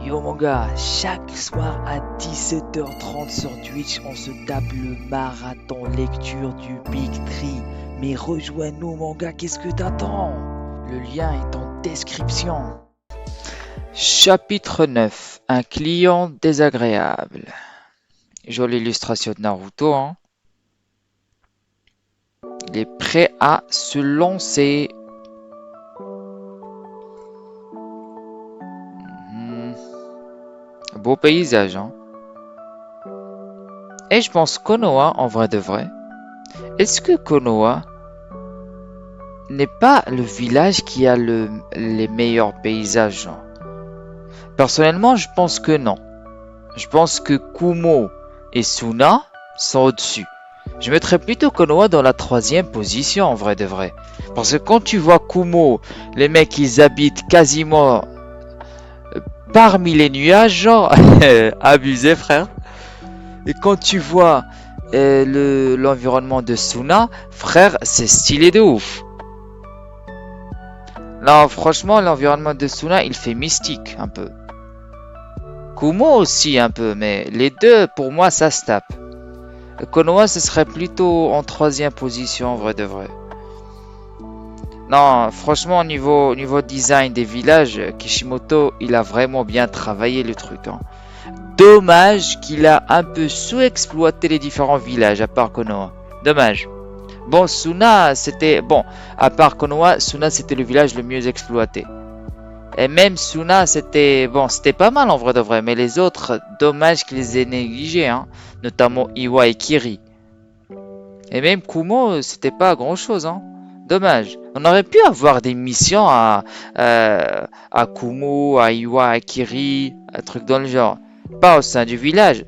Yo mon gars, chaque soir à 17h30 sur Twitch, on se tape le marathon lecture du Big Tree. Mais rejoins-nous mon gars, qu'est-ce que t'attends? Le lien est en description. Chapitre 9. Un client désagréable. Jolie illustration de Naruto, hein. Il est prêt à se lancer. Beau paysage, hein. Et je pense Konoha, en vrai de vrai. Est-ce que Konoha n'est pas le village qui a les meilleurs paysages, genre? Personnellement, je pense que non. Je pense que Kumo et Suna sont au-dessus. Je mettrais plutôt Konoha dans la 3e position, en vrai de vrai. Parce que quand tu vois Kumo, les mecs, ils habitent quasiment parmi les nuages, genre, abusé, frère. Et quand tu vois l'environnement de Suna, frère, c'est stylé de ouf. Là, franchement, l'environnement de Suna, il fait mystique, un peu. Kumo aussi, un peu, mais les deux, pour moi, ça se tape. Konoha, ce serait plutôt en 3e position, en vrai de vrai. Non, franchement, au niveau design des villages, Kishimoto, il a vraiment bien travaillé le truc, hein. Dommage qu'il a un peu sous-exploité les différents villages, à part Konoha. Dommage. Bon, Suna, c'était... Bon, à part Konoha, Suna, c'était le village le mieux exploité. Et même Suna, c'était... Bon, c'était pas mal en vrai de vrai, mais les autres, dommage qu'ils les aient négligés, hein. Notamment Iwa et Kiri. Et même Kumo, c'était pas grand-chose, hein. Dommage. On aurait pu avoir des missions à Kumo, à Iwa, à Kiri, un truc dans le genre. Pas au sein du village.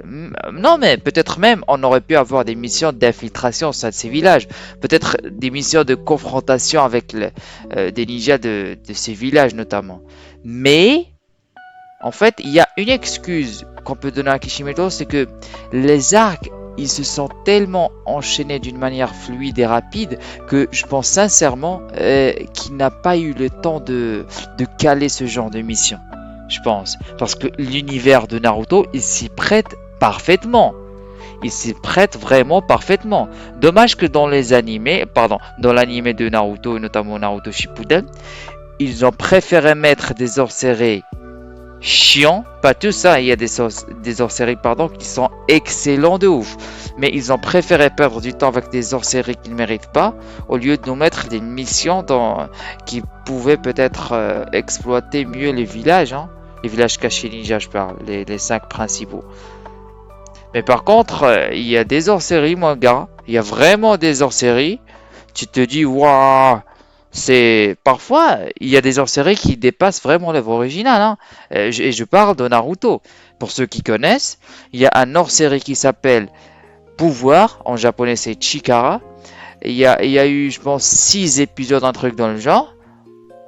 Non, mais peut-être même on aurait pu avoir des missions d'infiltration au sein de ces villages. Peut-être des missions de confrontation avec des ninjas de ces villages notamment. Mais, en fait, il y a une excuse qu'on peut donner à Kishimoto, c'est que les arcs, ils se sont tellement enchaînés d'une manière fluide et rapide que je pense sincèrement qu'il n'a pas eu le temps de caler ce genre de mission. Je pense. Parce que l'univers de Naruto, il s'y prête parfaitement. Il s'y prête vraiment parfaitement. Dommage que dans les animés, dans l'animé de Naruto, et notamment Naruto Shippuden, ils ont préféré mettre des hors-séries chiants. Pas tout ça, il y a des hors-séries qui sont excellents de ouf. Mais ils ont préféré perdre du temps avec des hors-séries qu'ils ne méritent pas, au lieu de nous mettre des missions qui pouvaient peut-être exploiter mieux les villages, hein. Les villages cachés ninja, je parle, les 5 principaux. Mais par contre, il y a des hors-séries, mon gars. Il y a vraiment des hors-séries. Tu te dis, waouh, c'est... Parfois, il y a des hors-séries qui dépassent vraiment l'œuvre originale, hein. Et je parle de Naruto. Pour ceux qui connaissent, il y a un hors-série qui s'appelle Pouvoir. En japonais, c'est Chikara. Il y a eu, je pense, 6 épisodes, un truc dans le genre.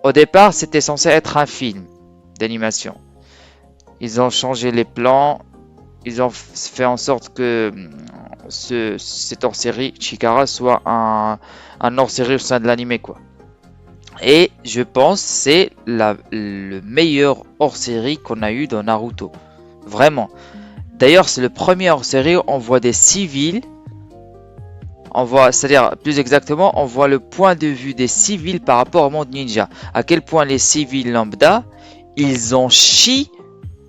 Au départ, c'était censé être un film d'animation. Ils ont changé les plans, ils ont fait en sorte que cette hors-série Chikara soit un hors-série au sein de l'anime, quoi. Et je pense que c'est le meilleur hors-série qu'on a eu dans Naruto. Vraiment. D'ailleurs, c'est le premier hors-série où on voit des civils. C'est-à-dire, plus exactement, on voit le point de vue des civils par rapport au monde ninja. À quel point les civils lambda, ils ont chi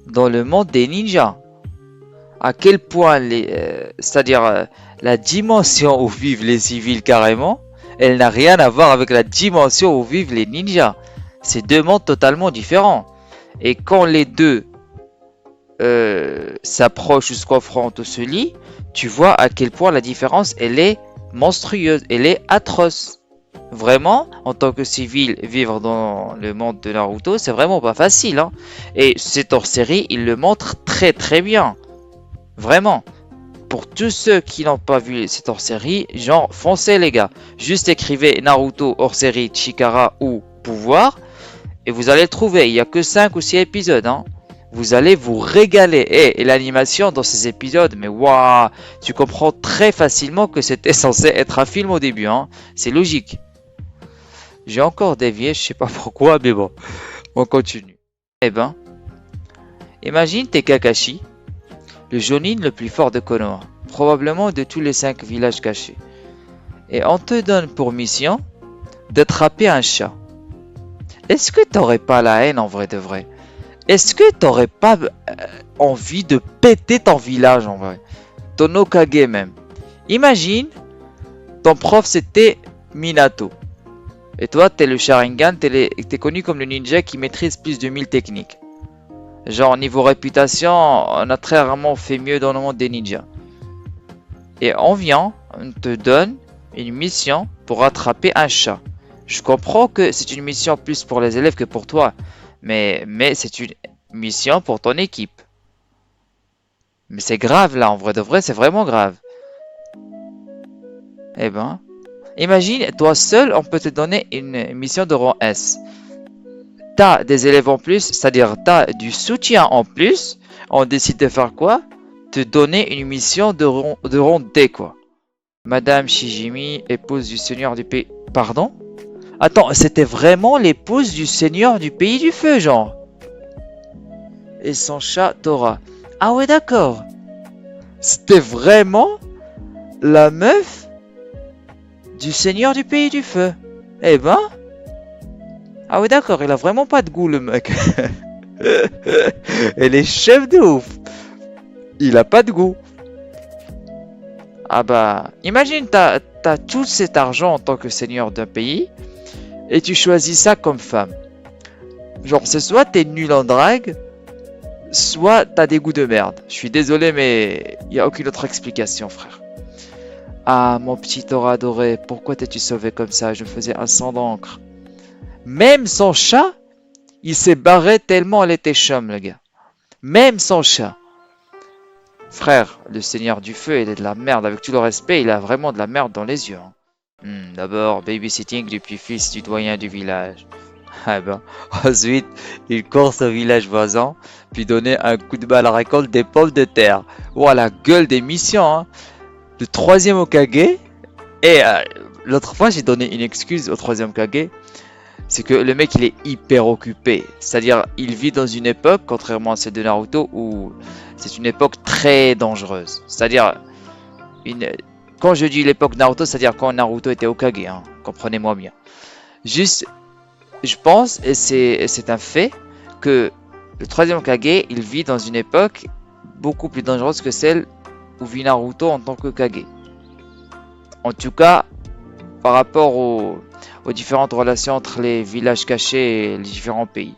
dans le monde des ninjas. À quel point c'est-à-dire la dimension où vivent les civils carrément, elle n'a rien à voir avec la dimension où vivent les ninjas. C'est deux mondes totalement différents. Et quand les deux s'approchent ou se confrontent ou se lient, tu vois à quel point la différence, elle est monstrueuse, elle est atroce. Vraiment, en tant que civil, vivre dans le monde de Naruto, c'est vraiment pas facile, hein. Et cette hors-série, il le montre très très bien. Vraiment. Pour tous ceux qui n'ont pas vu cette hors-série, genre, foncez les gars. Juste écrivez Naruto hors-série Chikara ou Pouvoir, et vous allez le trouver. Il n'y a que 5 ou 6 épisodes, hein. Vous allez vous régaler. Et l'animation dans ces épisodes, mais waouh, tu comprends très facilement que c'était censé être un film au début, hein. C'est logique. J'ai encore dévié, je sais pas pourquoi, mais bon, on continue. Eh ben, Imagine t'es Kakashi, le Jonin le plus fort de Konoha, probablement de tous les 5 villages cachés. Et on te donne pour mission d'attraper un chat. Est-ce que t'aurais pas la haine en vrai de vrai? Est-ce que t'aurais pas envie de péter ton village en vrai? Ton Hokage même. Imagine, ton prof c'était Minato. Et toi t'es le Sharingan, t'es connu comme le ninja qui maîtrise plus de 1000 techniques. Genre niveau réputation, on a très rarement fait mieux dans le monde des ninjas. Et on te donne une mission pour attraper un chat. Je comprends que c'est une mission plus pour les élèves que pour toi. Mais c'est une mission pour ton équipe. Mais c'est grave là, en vrai de vrai, c'est vraiment grave. Eh ben, imagine, toi seul, on peut te donner une mission de rang S. T'as des élèves en plus, c'est-à-dire t'as du soutien en plus. On décide de faire quoi? Te donner une mission de rang D, quoi. Madame Shijimi, épouse du seigneur du pays... Pardon? Attends, c'était vraiment l'épouse du seigneur du pays du feu, genre. Et son chat Tora. Ah ouais, d'accord. C'était vraiment la meuf du seigneur du pays du feu. Eh ben... Ah ouais, d'accord, il a vraiment pas de goût, le mec. Elle est chef de ouf. Il a pas de goût. Ah bah, imagine, t'as tout cet argent en tant que seigneur d'un pays et tu choisis ça comme femme. Genre, c'est soit t'es nul en drague, soit t'as des goûts de merde. Je suis désolé, mais il n'y a aucune autre explication, frère. Ah, mon petit Tora adoré, pourquoi t'es-tu sauvé comme ça? Je me faisais un sang d'encre. Même son chat, il s'est barré tellement elle était chum, le gars. Même son chat. Frère, le seigneur du feu, il est de la merde. Avec tout le respect, il a vraiment de la merde dans les yeux. D'abord, babysitting du petit-fils du doyen du village. Ah ben, ensuite, il course au village voisin, puis donner un coup de balle à la récolte des pommes de terre. Ouah, la gueule des missions, hein. Le troisième Hokage, et l'autre fois, j'ai donné une excuse au troisième Hokage. C'est que le mec il est hyper occupé. C'est-à-dire il vit dans une époque, contrairement à celle de Naruto, où c'est une époque très dangereuse. C'est-à-dire, quand je dis l'époque Naruto, c'est-à-dire quand Naruto était Hokage, hein, comprenez-moi bien. Juste, je pense, et c'est un fait, que le troisième Hokage, il vit dans une époque beaucoup plus dangereuse que celle où vit Naruto en tant qu'Hokage. En tout cas, par rapport aux différentes relations entre les villages cachés et les différents pays.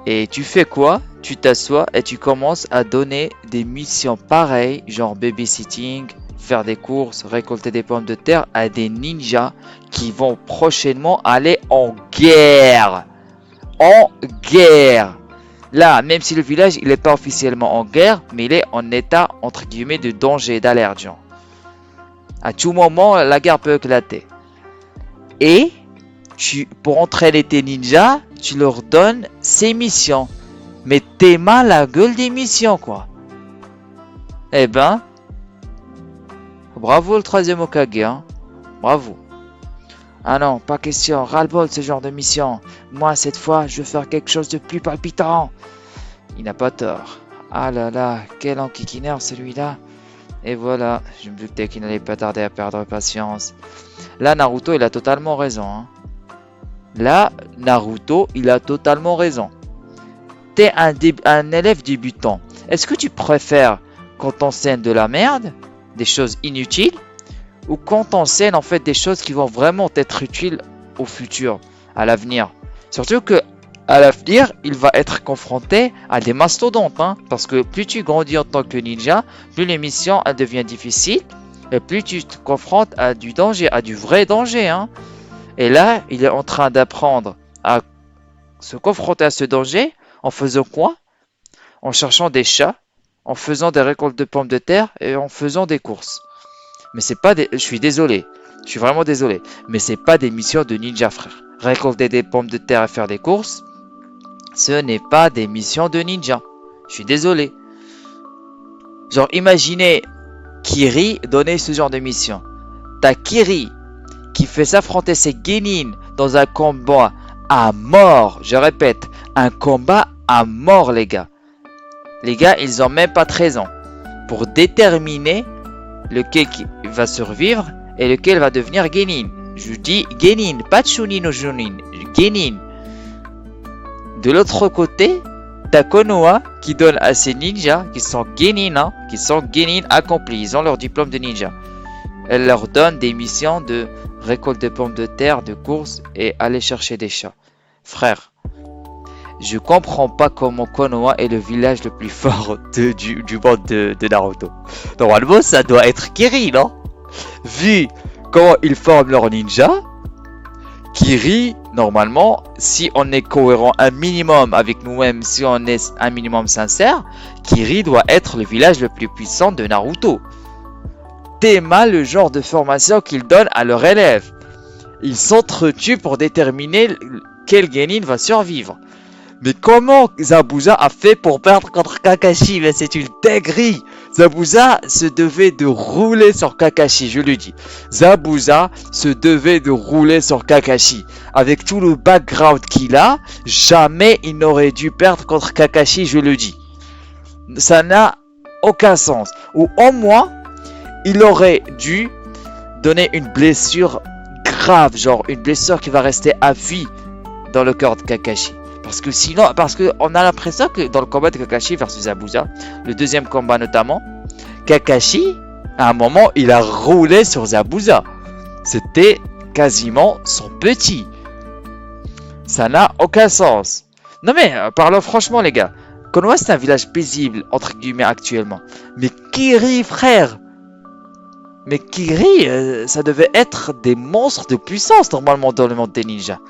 Et tu fais quoi? Tu t'assois et tu commences à donner des missions pareilles, genre babysitting, faire des courses, récolter des pommes de terre à des ninjas qui vont prochainement aller en guerre. En guerre. Là, même si le village il n'est pas officiellement en guerre, mais il est en état entre guillemets de danger, d'alerte, genre. À tout moment, la guerre peut éclater. Et pour entraîner tes ninjas, tu leur donnes ces missions. Mais t'es mal la gueule des missions, quoi. Eh ben, bravo le troisième Hokage, hein. Bravo. Ah non, pas question, ras-le-bol ce genre de mission. Moi, cette fois, je veux faire quelque chose de plus palpitant. Il n'a pas tort. Ah là là, quel enquiquineur celui-là. Et voilà, je me doutais qu'il n'allait pas tarder à perdre patience. Là, Naruto, il a totalement raison. Hein. Là, Naruto, il a totalement raison. T'es un élève débutant. Est-ce que tu préfères qu'on t'enseigne de la merde, des choses inutiles, ou qu'on t'enseigne en fait des choses qui vont vraiment être utiles au futur, à l'avenir? Surtout que à l'avenir, il va être confronté à des mastodontes, hein, parce que plus tu grandis en tant que ninja, plus les missions elles deviennent difficiles, et plus tu te confrontes à du danger, à du vrai danger. Hein. Et là, il est en train d'apprendre à se confronter à ce danger en faisant quoi? En cherchant des chats, en faisant des récoltes de pommes de terre et en faisant des courses. Mais c'est pas des... Je suis désolé, je suis vraiment désolé, mais c'est pas des missions de ninja, frère. Récolter des pommes de terre et faire des courses, ce n'est pas des missions de ninja. Je suis désolé. Genre, imaginez Kiri donner ce genre de mission. T'as Kiri qui fait s'affronter ses genin dans un combat à mort. Je répète, un combat à mort, les gars. Les gars, ils ont même pas 13 ans pour déterminer lequel qui va survivre et lequel va devenir Genin. Je dis Genin, pas Chunin ou Junin, Genin. De l'autre côté, t'as Konoha qui donne à ses ninjas, qui sont Genin accomplis, ils ont leur diplôme de ninja. Elle leur donne des missions de récolte de pommes de terre, de course et aller chercher des chats. Frère, je comprends pas comment Konoha est le village le plus fort du monde de Naruto. Normalement, ça doit être Kiri, non? Vu comment ils forment leurs ninjas, Kiri, normalement, si on est cohérent un minimum avec nous-mêmes, si on est un minimum sincère, Kiri doit être le village le plus puissant de Naruto. T'es mal le genre de formation qu'ils donnent à leurs élèves. Ils s'entretuent pour déterminer quel Genin va survivre. Mais comment Zabuza a fait pour perdre contre Kakashi? Mais c'est une dinguerie. Zabuza se devait de rouler sur Kakashi, je le dis. Zabuza se devait de rouler sur Kakashi. Avec tout le background qu'il a, jamais il n'aurait dû perdre contre Kakashi, je le dis. Ça n'a aucun sens. Ou au moins, il aurait dû donner une blessure grave, genre une blessure qui va rester à vie dans le corps de Kakashi. Parce que on a l'impression que dans le combat de Kakashi versus Zabuza, le deuxième combat notamment, Kakashi, à un moment, il a roulé sur Zabuza. C'était quasiment son petit. Ça n'a aucun sens. Non mais, parlons franchement les gars, Konoha c'est un village paisible, entre guillemets actuellement. Mais Kiri, frère, mais Kiri, ça devait être des monstres de puissance normalement dans le monde des ninjas.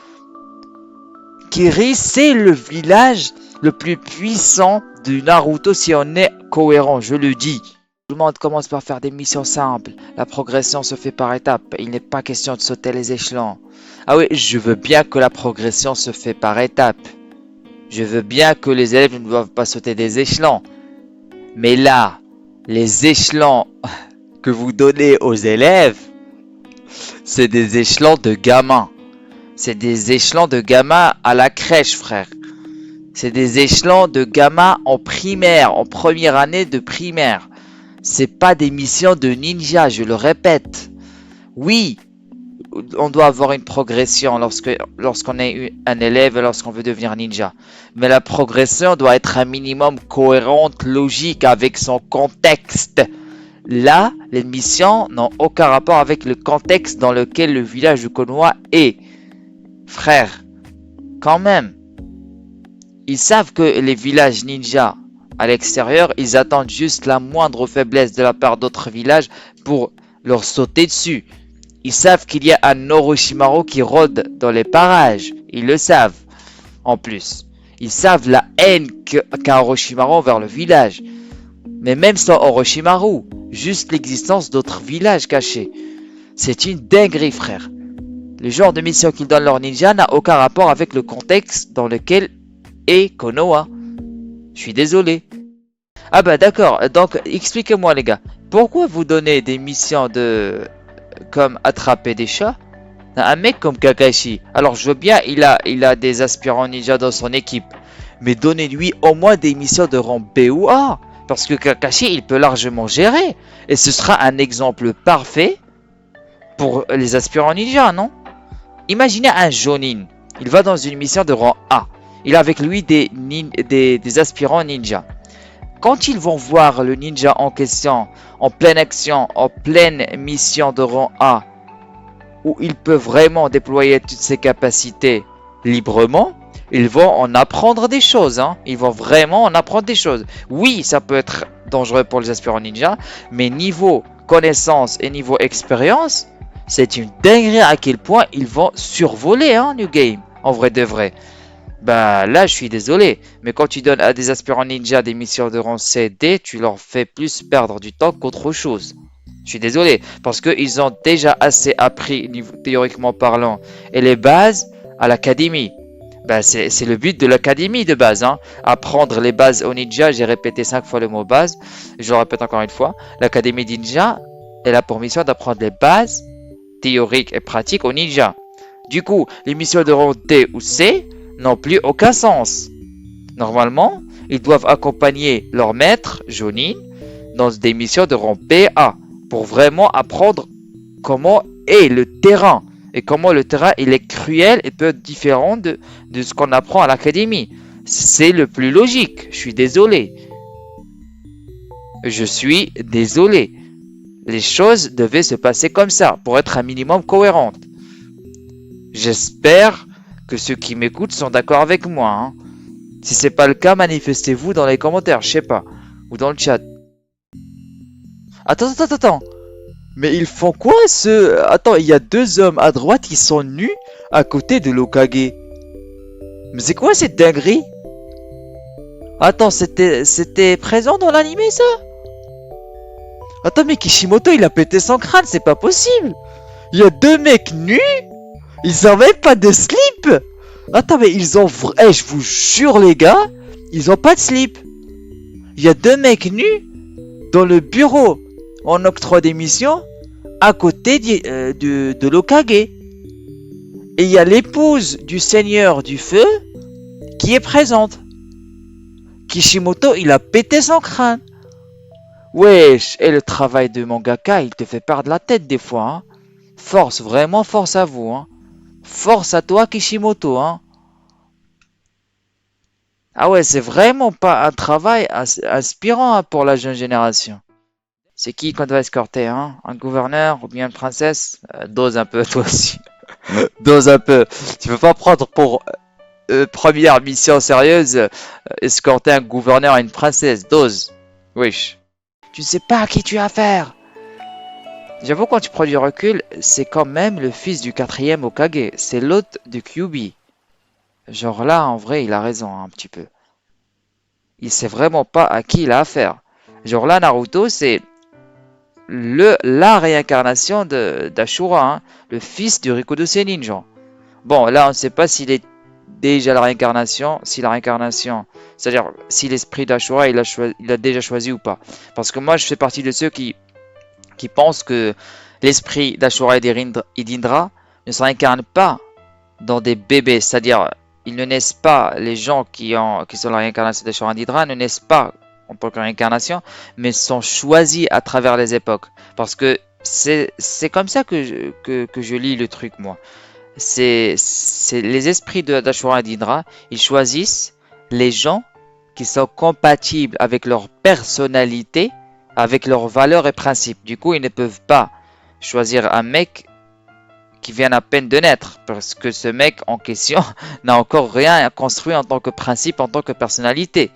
Kiri, c'est le village le plus puissant de Naruto si on est cohérent, je le dis. Tout le monde commence par faire des missions simples. La progression se fait par étapes. Il n'est pas question de sauter les échelons. Ah oui, je veux bien que la progression se fait par étapes. Je veux bien que les élèves ne doivent pas sauter des échelons. Mais là, les échelons que vous donnez aux élèves, c'est des échelons de gamins. C'est des échelons de gamins à la crèche, frère. C'est des échelons de gamins en primaire, en première année de primaire. C'est pas des missions de ninja, je le répète. Oui, on doit avoir une progression lorsqu'on est un élève et lorsqu'on veut devenir ninja. Mais la progression doit être un minimum cohérente, logique, avec son contexte. Là, les missions n'ont aucun rapport avec le contexte dans lequel le village de Konoha est. Frère, quand même, ils savent que les villages ninja à l'extérieur, ils attendent juste la moindre faiblesse de la part d'autres villages pour leur sauter dessus. Ils savent qu'il y a un Orochimaru qui rôde dans les parages. Ils le savent, en plus. Ils savent la haine qu'a Orochimaru envers le village. Mais même sans Orochimaru, juste l'existence d'autres villages cachés. C'est une dinguerie, frère. Le genre de mission qu'ils donnent leurs ninjas n'a aucun rapport avec le contexte dans lequel est Konoha. Je suis désolé. Ah bah d'accord, donc expliquez-moi les gars. Pourquoi vous donnez des missions comme attraper des chats à un mec comme Kakashi? Alors je veux bien, il a des aspirants ninja dans son équipe. Mais donnez-lui au moins des missions de rang B ou A. Parce que Kakashi, il peut largement gérer. Et ce sera un exemple parfait pour les aspirants ninja, non? Imaginez un Jonin. Il va dans une mission de rang A. Il a avec lui des aspirants ninja. Quand ils vont voir le ninja en question, en pleine action, en pleine mission de rang A, où il peut vraiment déployer toutes ses capacités librement, ils vont en apprendre des choses. Ils vont vraiment en apprendre des choses. Oui, ça peut être dangereux pour les aspirants ninja, mais niveau connaissance et niveau expérience, c'est une dinguerie à quel point ils vont survoler New Game, en vrai de vrai. Bah là, je suis désolé, mais quand tu donnes à des aspirants ninja des missions de rang C, D, tu leur fais plus perdre du temps qu'autre chose. Je suis désolé, parce qu'ils ont déjà assez appris, théoriquement parlant, et les bases à l'académie. Bah c'est le but de l'académie de base, apprendre les bases au ninja. J'ai répété 5 fois le mot base, je le répète encore une fois. L'académie ninja, elle a pour mission d'apprendre les bases théoriques et pratiques au ninja. Du coup, les missions de rang D ou C n'ont plus aucun sens. Normalement, ils doivent accompagner leur maître, Jonin, dans des missions de rang PA pour vraiment apprendre comment est le terrain et comment le terrain il est cruel et peut être différent de ce qu'on apprend à l'académie. C'est le plus logique. Je suis désolé. Je suis désolé. Les choses devaient se passer comme ça pour être un minimum cohérentes. J'espère que ceux qui m'écoutent sont d'accord avec moi, hein. Si c'est pas le cas, manifestez-vous dans les commentaires, je sais pas, ou dans le chat. Attends. Mais ils font quoi ce... Attends, il y a deux hommes à droite qui sont nus à côté de l'Hokage. Mais c'est quoi cette dinguerie? Attends, c'était présent dans l'animé ça? Attends, mais Kishimoto il a pété son crâne, c'est pas possible. Il y a deux mecs nus, ils ont même pas de slip. Attends, mais ils ont... Eh, je vous jure les gars, ils ont pas de slip. Il y a deux mecs nus dans le bureau en octroi d'émission à côté de l'Hokage. Et il y a l'épouse du seigneur du feu qui est présente. Kishimoto, il a pété son crâne. Wesh, et le travail de mangaka, il te fait perdre la tête des fois, hein. Force, vraiment force à vous, hein. Force à toi, Kishimoto, hein. Ah ouais, c'est vraiment pas un travail inspirant, hein, pour la jeune génération. C'est qui qu'on doit escorter, hein? Un gouverneur ou bien une princesse? Dose un peu, toi aussi. Dose un peu. Tu peux pas prendre pour première mission sérieuse escorter un gouverneur et une princesse. Dose. Wesh. Tu ne sais pas à qui tu as affaire. J'avoue, quand tu prends du recul, c'est quand même le fils du quatrième Hokage. C'est l'hôte de Kyuubi. Genre là, en vrai, il a raison, hein, un petit peu. Il sait vraiment pas à qui il a affaire. Genre là, Naruto, c'est la réincarnation d'Ashura, hein, le fils du Rikudo Sennin, genre. Bon, là, on ne sait pas s'il est déjà la réincarnation, si la réincarnation, c'est-à-dire si l'esprit d'Ashura, il a déjà choisi ou pas. Parce que moi, je fais partie de ceux qui pensent que l'esprit d'Ashura et d'Indra ne se réincarne pas dans des bébés, c'est-à-dire ils ne naissent pas, les gens qui sont la réincarnation d'Ashura et d'Indra ne naissent pas en tant que réincarnation, mais sont choisis à travers les époques. Parce que c'est comme ça que je lis le truc, moi. C'est les esprits d'Ashura et d'Indra, ils choisissent les gens qui sont compatibles avec leur personnalité, avec leurs valeurs et principes. Du coup, ils ne peuvent pas choisir un mec qui vient à peine de naître, parce que ce mec en question n'a encore rien construit en tant que principe, en tant que personnalité.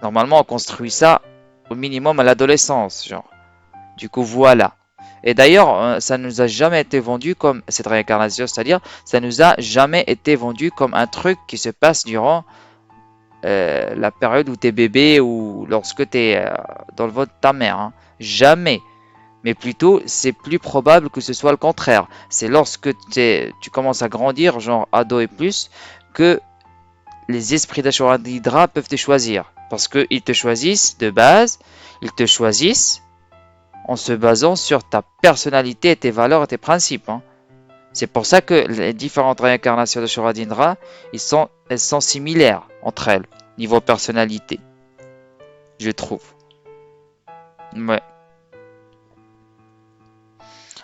Normalement, on construit ça au minimum à l'adolescence, genre. Du coup, voilà. Et d'ailleurs, ça nous a jamais été vendu comme cette réincarnation, c'est-à-dire, ça nous a jamais été vendu comme un truc qui se passe durant la période où tu es bébé ou lorsque tu es dans le ventre de ta mère, hein. Jamais. Mais plutôt, c'est plus probable que ce soit le contraire. C'est lorsque tu commences à grandir, genre ado et plus, que les esprits d'Ashura d'Hydra peuvent te choisir. Parce qu'ils te choisissent de base, ils te choisissent en se basant sur ta personnalité, tes valeurs et tes principes, hein. C'est pour ça que les différentes réincarnations de Ashura d'Indra, elles sont similaires entre elles, niveau personnalité, je trouve. Ouais.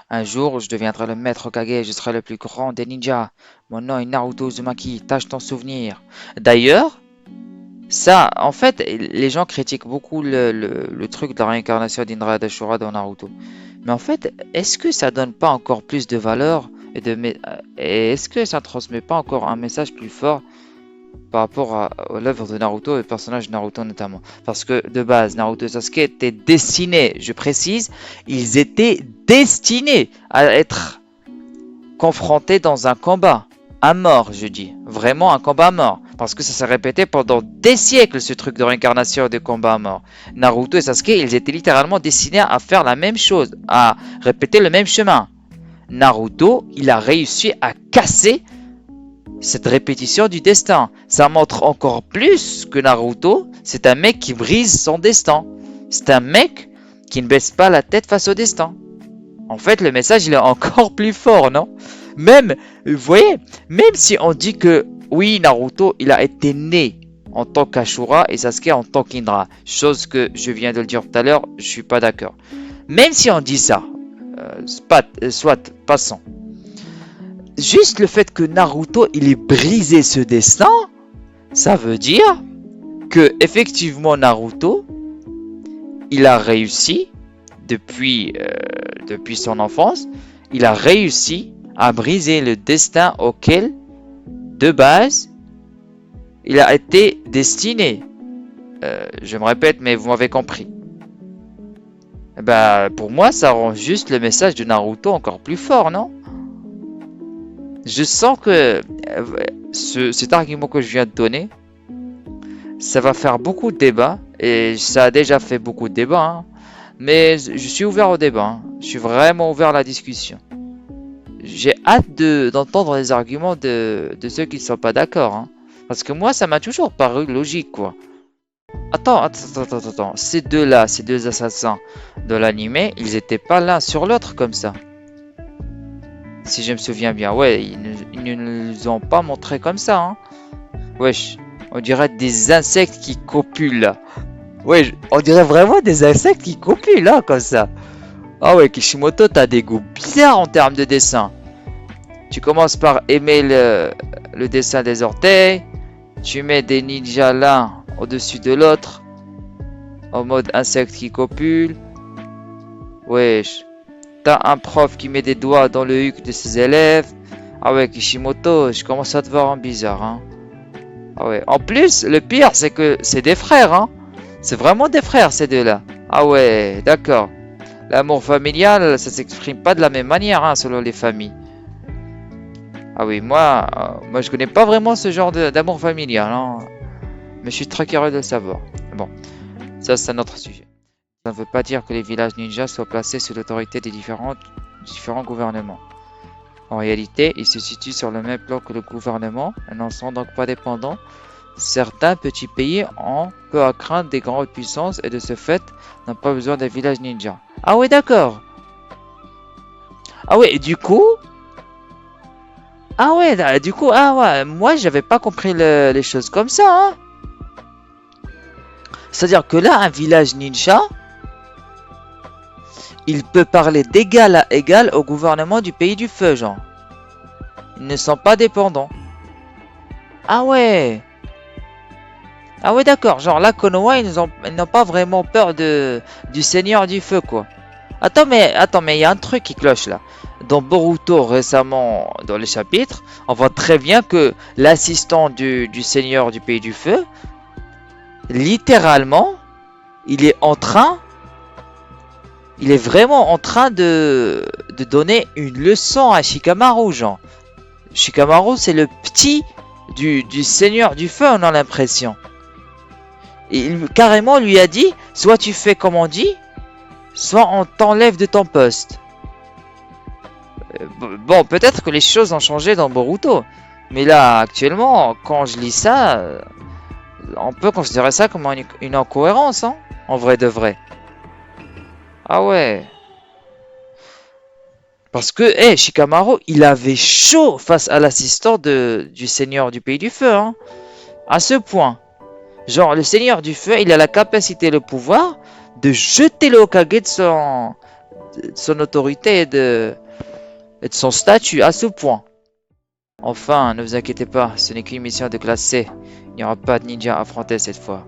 Un jour, je deviendrai le maître Hokage, je serai le plus grand des ninjas. Mon nom est Naruto Uzumaki, tâche ton souvenir. D'ailleurs, ça, en fait, les gens critiquent beaucoup le truc de la réincarnation d'Indra et d'Ashura dans Naruto. Mais en fait, est-ce que ça donne pas encore plus de valeur et est-ce que ça transmet pas encore un message plus fort par rapport à l'œuvre de Naruto et au personnage de Naruto notamment? Parce que de base, Naruto et Sasuke étaient destinés, je précise, ils étaient destinés à être confrontés dans un combat à mort, je dis. Vraiment un combat à mort. Parce que ça s'est répété pendant des siècles, ce truc de réincarnation et de combat à mort. Naruto et Sasuke, ils étaient littéralement destinés à faire la même chose, à répéter le même chemin. Naruto, il a réussi à casser cette répétition du destin. Ça montre encore plus que Naruto, c'est un mec qui brise son destin. C'est un mec qui ne baisse pas la tête face au destin. En fait, le message, il est encore plus fort, non? Même, vous voyez, même si on dit que, oui, Naruto, il a été né en tant qu'Ashura et Sasuke en tant qu'Indra. Chose que je viens de le dire tout à l'heure, je suis pas d'accord. Même si on dit ça, soit, passons. Juste le fait que Naruto il ait brisé ce destin, ça veut dire que effectivement Naruto, il a réussi depuis son enfance, il a réussi à briser le destin auquel, de base, il a été destiné. Je me répète, mais vous m'avez compris. Bah, pour moi, ça rend juste le message de Naruto encore plus fort, non? Je sens que cet argument que je viens de donner, ça va faire beaucoup de débats, et ça a déjà fait beaucoup de débats, hein. Mais je suis ouvert au débat, hein. Je suis vraiment ouvert à la discussion. J'ai hâte d'entendre les arguments de ceux qui ne sont pas d'accord, hein. Parce que moi, ça m'a toujours paru logique, quoi. Attends. Ces deux-là, ces deux assassins de l'animé, ils étaient pas l'un sur l'autre comme ça. Si je me souviens bien, ouais, ils ne nous ont pas montré comme ça, hein. Wesh, on dirait des insectes qui copulent. Ouais, on dirait vraiment des insectes qui copulent, là, comme ça. Ah ouais, Kishimoto, t'as des goûts bizarres en termes de dessin. Tu commences par aimer le dessin des orteils. Tu mets des ninjas l'un au-dessus de l'autre. En mode insecte qui copule. Wesh. T'as un prof qui met des doigts dans le huc de ses élèves. Ah ouais, Kishimoto, je commence à te voir en bizarre, hein. Ah ouais. En plus, le pire, c'est que c'est des frères, hein. C'est vraiment des frères, ces deux-là. Ah ouais, d'accord. L'amour familial, ça s'exprime pas de la même manière, hein, selon les familles. Ah oui, moi je connais pas vraiment ce genre d'amour familial, hein. Mais je suis très curieux de le savoir. Bon, ça c'est un autre sujet. Ça ne veut pas dire que les villages ninjas soient placés sous l'autorité des différents gouvernements. En réalité, ils se situent sur le même plan que le gouvernement et n'en sont donc pas dépendants. Certains petits pays ont peu à craindre des grandes puissances et de ce fait n'ont pas besoin des villages ninjas. Ah ouais, d'accord. Ah ouais, et du coup, ah ouais, du coup, ah ouais, moi j'avais pas compris les choses comme ça, hein. C'est-à-dire que là, un village ninja, il peut parler d'égal à égal au gouvernement du pays du feu, genre. Ils ne sont pas dépendants. Ah ouais. Ah ouais, d'accord. Genre là, Konoha, ils n'ont pas vraiment peur du Seigneur du Feu, quoi. Attends, mais il y a un truc qui cloche là. Dans Boruto, récemment, dans les chapitres, on voit très bien que l'assistant du Seigneur du Pays du Feu, littéralement, il est en train, il est vraiment en train de donner une leçon à Shikamaru, genre. Shikamaru, c'est le petit du Seigneur du Feu, on a l'impression. Et il carrément lui a dit, soit tu fais comme on dit, soit on t'enlève de ton poste. Bon, peut-être que les choses ont changé dans Boruto. Mais là, actuellement, quand je lis ça, on peut considérer ça comme une incohérence, hein, en vrai de vrai. Ah ouais. Parce que, Shikamaru, il avait chaud face à l'assistant du Seigneur du Pays du Feu, hein. À ce point. Genre, le Seigneur du Feu, il a la capacité et le pouvoir de jeter le Hokage de son autorité et de son statut à ce point. Enfin, ne vous inquiétez pas, ce n'est qu'une mission de classe C. Il n'y aura pas de ninja à affronter cette fois.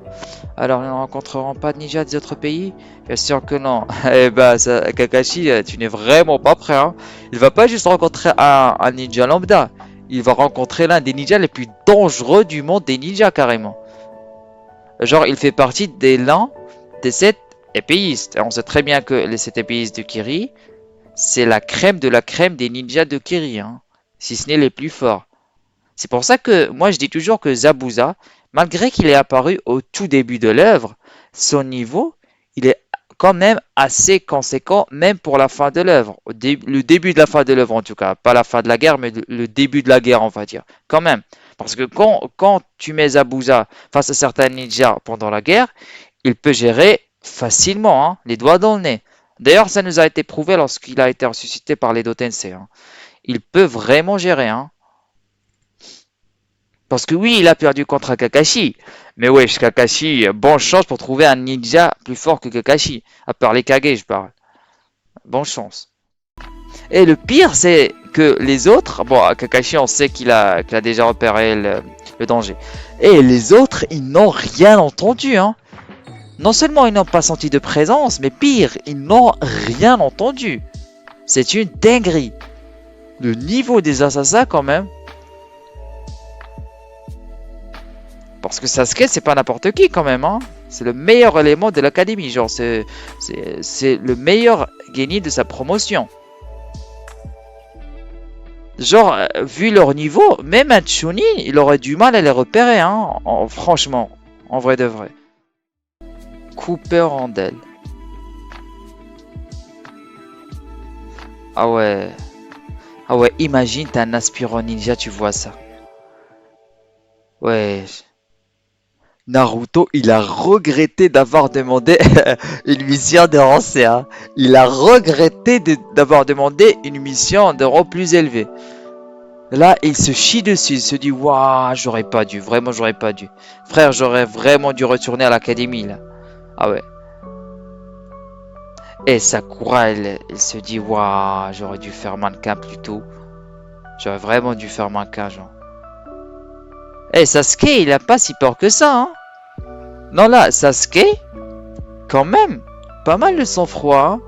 Alors, nous ne rencontrerons pas de ninjas des autres pays? Bien sûr que non. Eh ben, Kakashi, tu n'es vraiment pas prêt, hein. Il va pas juste rencontrer un ninja lambda. Il va rencontrer l'un des ninjas les plus dangereux du monde des ninjas, carrément. Genre, il fait partie des 7 épéistes. Et on sait très bien que les 7 épéistes de Kiri, c'est la crème de la crème des ninjas de Kiri, hein, si ce n'est les plus forts. C'est pour ça que moi je dis toujours que Zabuza, malgré qu'il est apparu au tout début de l'œuvre, son niveau, il est quand même assez conséquent, même pour la fin de l'œuvre. Le début de la fin de l'œuvre en tout cas, pas la fin de la guerre, mais le début de la guerre, on va dire. Quand même. Parce que quand tu mets Zabuza face à certains ninjas pendant la guerre, il peut gérer facilement, hein, les doigts dans le nez. D'ailleurs, ça nous a été prouvé lorsqu'il a été ressuscité par les Tensei, hein. Il peut vraiment gérer, hein. Parce que oui, il a perdu contre Kakashi. Mais wesh, Kakashi, bonne chance pour trouver un ninja plus fort que Kakashi. À part les Kage, je parle. Bonne chance. Et le pire, c'est que les autres, bon, Kakashi, on sait qu'il a déjà repéré le danger. Et les autres, ils n'ont rien entendu, hein. Non seulement ils n'ont pas senti de présence, mais pire, ils n'ont rien entendu. C'est une dinguerie. Le niveau des assassins, quand même. Parce que Sasuke, c'est pas n'importe qui, quand même, hein. C'est le meilleur élément de l'académie. Genre, c'est le meilleur génie de sa promotion. Genre, vu leur niveau, même un Chunin, il aurait du mal à les repérer, hein. Franchement, en vrai de vrai. Couper en rondelles. Ah ouais. Ah ouais, imagine, t'es un aspirant ninja, tu vois ça. Ouais. Naruto, il a regretté d'avoir demandé une mission de rang C1. Il a regretté d'avoir demandé une mission de rang plus élevé. Là, il se chie dessus, il se dit, waouh, j'aurais pas dû, vraiment, j'aurais pas dû. Frère, j'aurais vraiment dû retourner à l'académie, là. Ah ouais. Et Sakura, elle se dit, waouh, j'aurais dû faire mannequin plus tôt. J'aurais vraiment dû faire mannequin, genre. Eh, Sasuke, il a pas si peur que ça, hein. Non, là, Sasuke, quand même, pas mal de sang-froid, hein.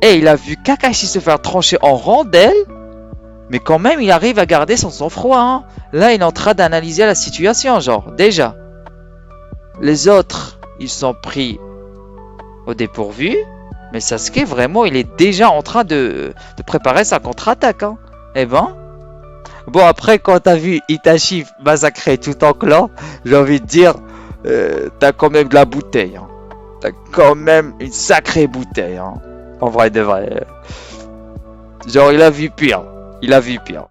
Et il a vu Kakashi se faire trancher en rondelles, mais quand même, il arrive à garder son sang-froid, hein. Là, il est en train d'analyser la situation, genre, déjà. Les autres, ils sont pris au dépourvu, mais Sasuke, vraiment, il est déjà en train de préparer sa contre-attaque, hein. Eh ben, bon, après, quand t'as vu Itachi massacrer tout ton clan, j'ai envie de dire, t'as quand même de la bouteille, hein. T'as quand même une sacrée bouteille, hein. En vrai de vrai. Genre, il a vu pire. Il a vu pire.